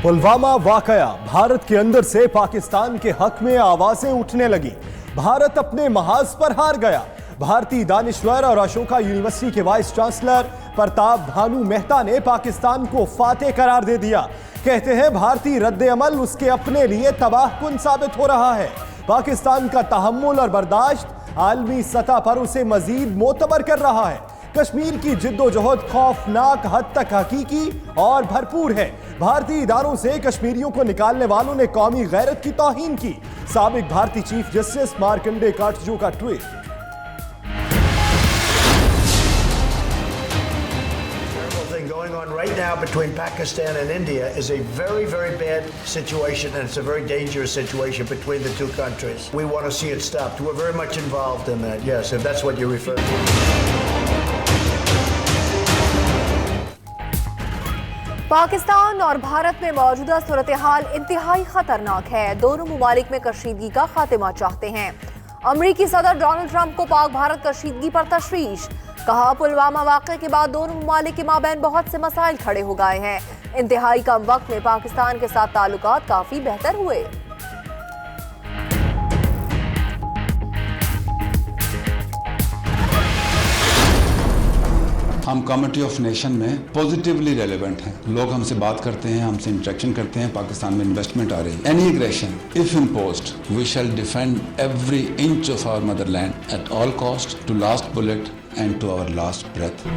पुलवामा वाकया, भारत के अंदर से पाकिस्तान के हक में आवाजें उठने लगी। भारत अपने महाज पर हार गया। भारतीय दानिश्वर और अशोका यूनिवर्सिटी के वाइस चांसलर प्रताप भानु मेहता ने पाकिस्तान को फातेह करार दे दिया। कहते हैं भारतीय रद्द-ए-अमल उसके अपने लिए तबाहकुन साबित हो रहा है। पाकिस्तान का तहम्मुल और बर्दाश्त आलमी सतह पर उसे मजीद मोतबर कर रहा है। कश्मीर की जिद्दोजहद खौफनाक हद तक हकीकी और भरपूर है। भारतीय इदारों से कश्मीरियों को निकालने वालों ने कौमी गैरत की तौहीन की। साबिक भारतीय चीफ जस्टिस मार्कंडे काटजू का tweet. Going on right now between Pakistan and India is a very, very bad situation, and it's a very dangerous situation between the two countries. We want to see it stopped. We're very much involved in that, yes, if that's what you refer to. Pakistan और भारत में मौजूदा सूरत हाल इंतहाई खतरनाक है। दोनों मुमालिक में कशीदगी का खात्मा चाहते हैं। अमरीकी सदर डोनाल्ड ट्रंप को पाक भारत कशीदगी पर तशवीश। कहा, पुलवामा वाक़े के बाद दोनों मुमालिक के माबैन बहुत से मसाइल खड़े हो गए हैं। इंतहाई कम वक्त में पाकिस्तान के साथ ताल्लुकात काफी बेहतर हुए। हम कमिटी ऑफ नेशन में पॉजिटिवली रेलेवेंट हैं। लोग हमसे बात करते हैं, हमसे इंटरेक्शन करते हैं। पाकिस्तान में इन्वेस्टमेंट आ रही है। Any aggression if imposed, we shall defend every inch of our motherland at all cost, to last bullet and to our last breath.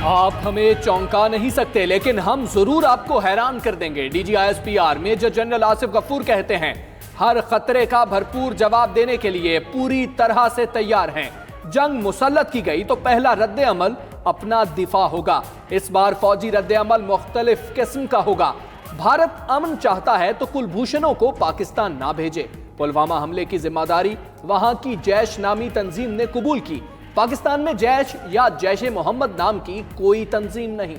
आप हमें चौंका नहीं सकते, लेकिन हम जरूर आपको हैरान कर देंगे। DGISPR major general Asif Ghafoor कहते हैं, हर खतरे का भरपूर जवाब देने के लिए पूरी तरह से तैयार हैं। जंग मुसल्लत की गई तो पहला रद्द अमल अपना दिफा होगा। इस बार फौजी रद्द अमल मुख्तलिफ किस्म का होगा। भारत अमन चाहता है तो कुलभूषणों को पाकिस्तान ना भेजे। पुलवामा हमले की जिम्मेदारी वहां की जैश नामी तंजीम ने कबूल की। पाकिस्तान में जैश या जैश-ए मोहम्मद नाम की कोई तंजीम नहीं।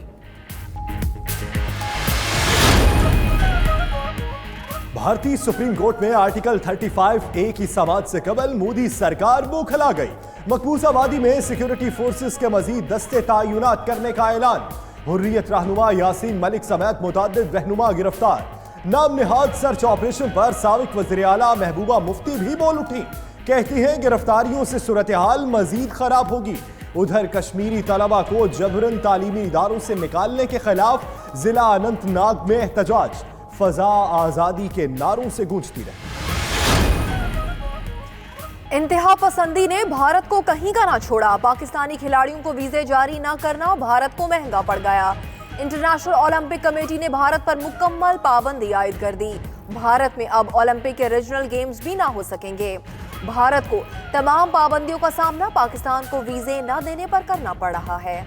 भारतीय सुप्रीम कोर्ट में आर्टिकल 35A की समाअत से कबल मोदी सरकार बौखला गई। मकबूजा वादी में सिक्योरिटी फोर्सेस के मजीद दस्ते तैनात करने का ऐलान। हुर्रियत रहनुमा यासीन मलिक समेत मुतअद्दिद रहनुमा गिरफ्तार। नाम निहाद सर्च ऑपरेशन पर साबिक वज़ीर आला महबूबा मुफ्ती भी बोल उठी। कहती हैं गिरफ्तारियों से सूरत हाल मजीद खराब होगी। उधर कश्मीरी तलबा को जबरन तालीमी इदारों से निकालने के खिलाफ जिला अनंतनाग में एहतजाज। फजा आजादी के नारों से गूंजती रही। इंतहा पसंदी ने भारत को कहीं का ना छोड़ा। पाकिस्तानी खिलाड़ियों को वीजे जारी ना करना भारत को महंगा पड़ गया। इंटरनेशनल ओलंपिक कमेटी ने भारत पर मुकम्मल पाबंदी आयद कर दी। भारत में अब ओलंपिक के रीजनल गेम्स भी ना हो सकेंगे। भारत को तमाम पाबंदियों का सामना पाकिस्तान को वीजे न देने पर करना पड़ रहा है।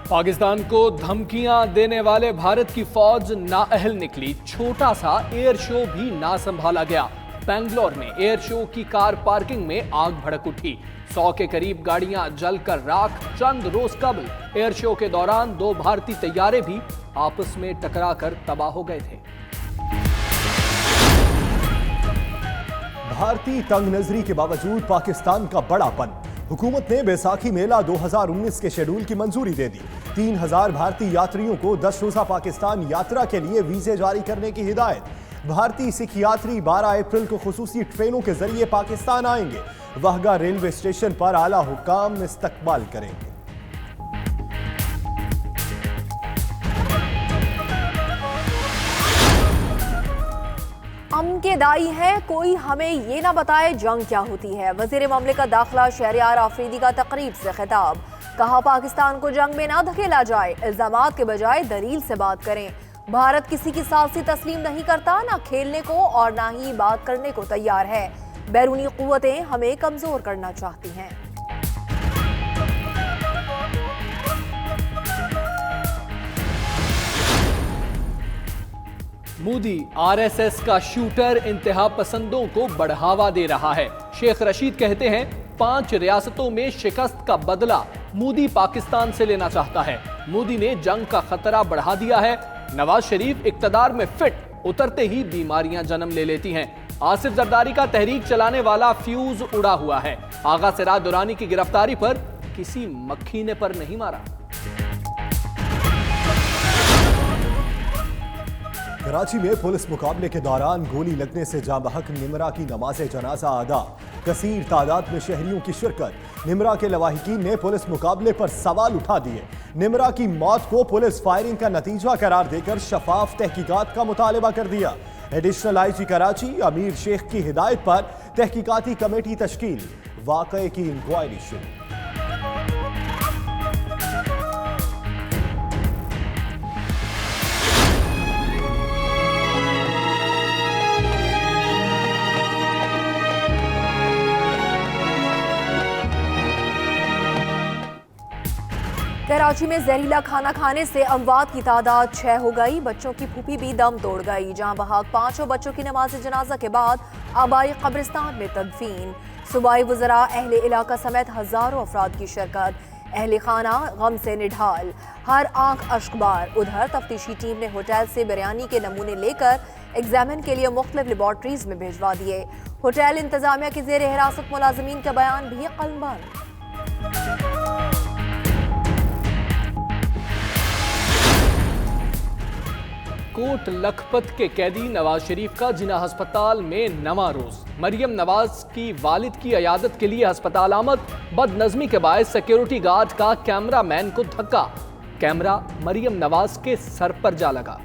पाकिस्तान को धमकियां देने वाले भारत की फौज नाअहल निकली। छोटा सा एयर शो भी ना संभाला गया। बेंगलोर में एयर शो की कार पार्किंग में आग भड़क उठी। 100 के करीब गाड़ियां जलकर राख। चंद रोज कबल एयर शो के दौरान 2 भारतीय तैयारे भी आपस में टकराकर तबाह हो गए थे। भारतीय तंग नजरी के बावजूद पाकिस्तान का बड़ापन। हुकूमत ने बैसाखी मेला 2019 के शेड्यूल की मंजूरी दे दी। 3000 भारतीय यात्रियों को 10 रोजा पाकिस्तान यात्रा के लिए वीजे जारी करने की हिदायत। भारतीय सिख यात्री 12 अप्रैल को खुसूसी ट्रेनों के जरिए पाकिस्तान आएंगे। वहगा रेलवे स्टेशन पर आला हुक्काम इस्तकबाल करेंगे। हम के दाई हैं, कोई हमें ये ना बताए जंग क्या होती है। वजीर ममलिकत दाखिला शहरियार आफरीदी का तकरीब से खिताब। कहा, पाकिस्तान को जंग में ना धकेला जाए, इल्जामात के बजाय दलील से बात करें। भारत किसी की सालसी तस्लीम नहीं करता, ना खेलने को और ना ही बात करने को तैयार है। बैरूनी कुव्वतें हमें कमजोर करना चाहती हैं। मोदी RSS का शूटर इंतहा पसंदों को बढ़ावा दे रहा है। शेख रशीद कहते हैं, 5 रियासतों में शिकस्त का बदला मोदी पाकिस्तान से लेना चाहता है। मोदी ने जंग का खतरा बढ़ा दिया है। नवाज शरीफ इक्तदार में फिट, उतरते ही बीमारियां जन्म ले लेती हैं। आसिफ जरदारी का तहरीक चलाने वाला फ्यूज उड़ा हुआ है। आगा सिराज दुरानी की गिरफ्तारी पर किसी मक्खी ने पर नहीं मारा। कराची में पुलिस मुकाबले के दौरान गोली लगने से जाँ बहक निमरा की नमाज जनाजा अदा। कसीर तादाद में शहरियों की शिरकत। निमरा के लवाहिकीन ने पुलिस मुकाबले पर सवाल उठा दिए। निमरा की मौत को पुलिस फायरिंग का नतीजा करार देकर शफाफ तहकीकात का मुतालबा कर दिया। एडिशनल आईजी कराची अमीर शेख की हिदायत पर तहकीकाती कमेटी तश्कील। वाकये की इंक्वायरी शुरू। कराची में जहरीला खाना खाने से अमवात की तादाद 6 हो गई। बच्चों की फूफी भी दम तोड़ गई। जहां बहक 5 बच्चों की नमाज जनाजा के बाद आबाई कब्रिस्तान में तदफीन। सूबाई वज़रा, अहले इलाका समेत हजारों अफराद की शिरकत। अहले खाना गम से निढाल, हर आंख अश्कबार। उधर तफ्तीशी टीम ने होटल से बिरयानी के नमूने लेकर एग्जामिन के लिए मुख्तलिफ लेबॉर्ट्रीज में भिजवा दिए। होटल इंतजामिया के जेर हिरासत मुलाजमीन का बयान भी कलमबंद। कोट लखपत के कैदी नवाज शरीफ का जिना अस्पताल में नवा रोज। मरियम नवाज की वालिद की अयादत के लिए अस्पताल आमद। बदनज़मी के बायस सिक्योरिटी गार्ड का कैमरा मैन को धक्का। कैमरा मरियम नवाज के सर पर जा लगा।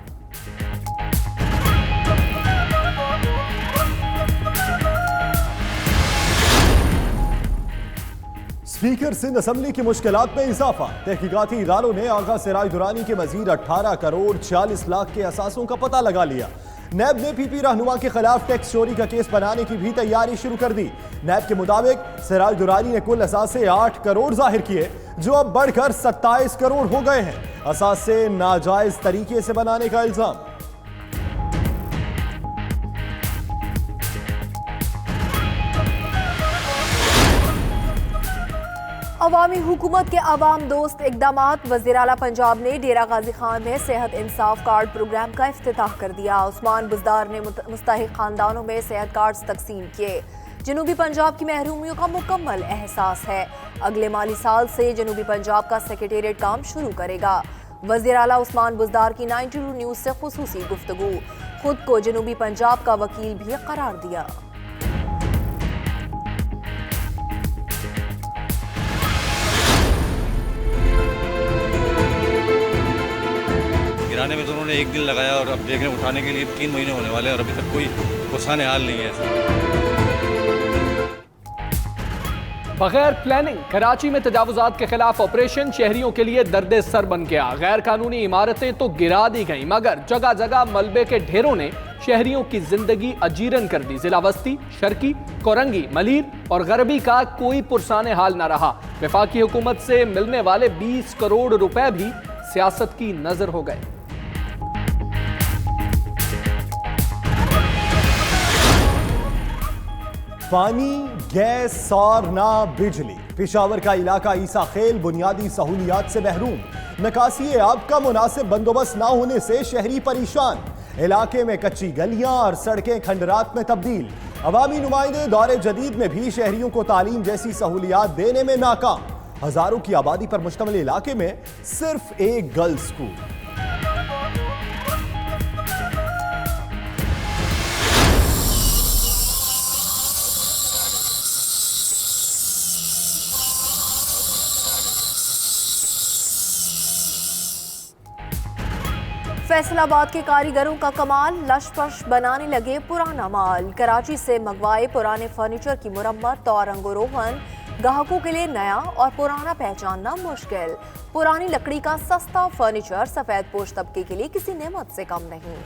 स्पीकर सिंध असम्बली की मुश्किलात में इजाफा। तहकीकाती इदारों ने आगा सिराज दुरानी के मजीद 18 करोड़ 40 लाख के असासों का पता लगा लिया। नैब ने पीपी रहनुमा के खिलाफ टैक्स चोरी का केस बनाने की भी तैयारी शुरू कर दी। नैब के मुताबिक सिराज दुरानी ने कुल असासे 8 करोड़ जाहिर किए, जो अब बढ़कर 27 करोड़ हो गए हैं। असासे नाजायज तरीके से बनाने का इल्जाम। अवामी हुकूमत के अवाम दोस्त इकदामात। वज़ीर आला पंजाब ने डेरा गाजी खान में सेहत इंसाफ कार्ड प्रोग्राम का इफ्तिताह कर दिया। उस्मान बुज़दार ने मुस्तहिक खानदानों में सेहत कार्ड्स तकसीम किए। जनूबी पंजाब की महरूमियों का मुकम्मल एहसास है। अगले माली साल से जनूबी पंजाब का सेक्रेटेरिएट काम शुरू करेगा। वज़ीर आला उस्मान बुज़दार की 92 न्यूज़ से खुसूसी गुफ्तगू। खुद को जनूबी पंजाब का वकील भी करार दिया। गिराने में तो उन्होंने 1 दिन लगाया और अब देख रहे हैं उठाने के लिए 3 महीने होने वाले हैं और अभी तक कोई पुरसान हाल नहीं है। बगैर प्लानिंग कराची में तजावुजात के खिलाफ ऑपरेशन शहरियों के लिए दर्द सर बन गया। गैर कानूनी इमारतें तो गिरा दी गईं, मगर जगह जगह मलबे के ढेरों ने शहरियों की जिंदगी अजीरन कर दी। जिला वस्ती, शर्की, कोरंगी, मलीर और गरबी का कोई पुरसाने हाल न रहा। वफाकी हुकूमत से मिलने वाले 20 करोड़ रुपए भी सियासत की नजर हो गए। पानी, गैस और ना बिजली। पेशावर का इलाका ईसा खेल बुनियादी सहूलियात से महरूम। निकासी आब का मुनासिब बंदोबस्त ना होने से शहरी परेशान। इलाके में कच्ची गलियां और सड़कें खंडरात में तब्दील। अवामी नुमाइंदे दौरे जदीद में भी शहरियों को तालीम जैसी सहूलियात देने में नाकाम। हजारों की आबादी पर मुश्तमिल इलाके में सिर्फ एक गर्ल्स स्कूल। फैसलाबाद के कारीगरों का कमाल, लश-फश बनाने लगे पुराना माल। कराची से मंगवाए पुराने फर्नीचर की मुरम्मत और रंगोरोहन ग्राहकों के लिए नया और पुराना पहचानना मुश्किल। पुरानी लकड़ी का सस्ता फर्नीचर सफेद पोश तबके के लिए किसी नेमत से कम नहीं।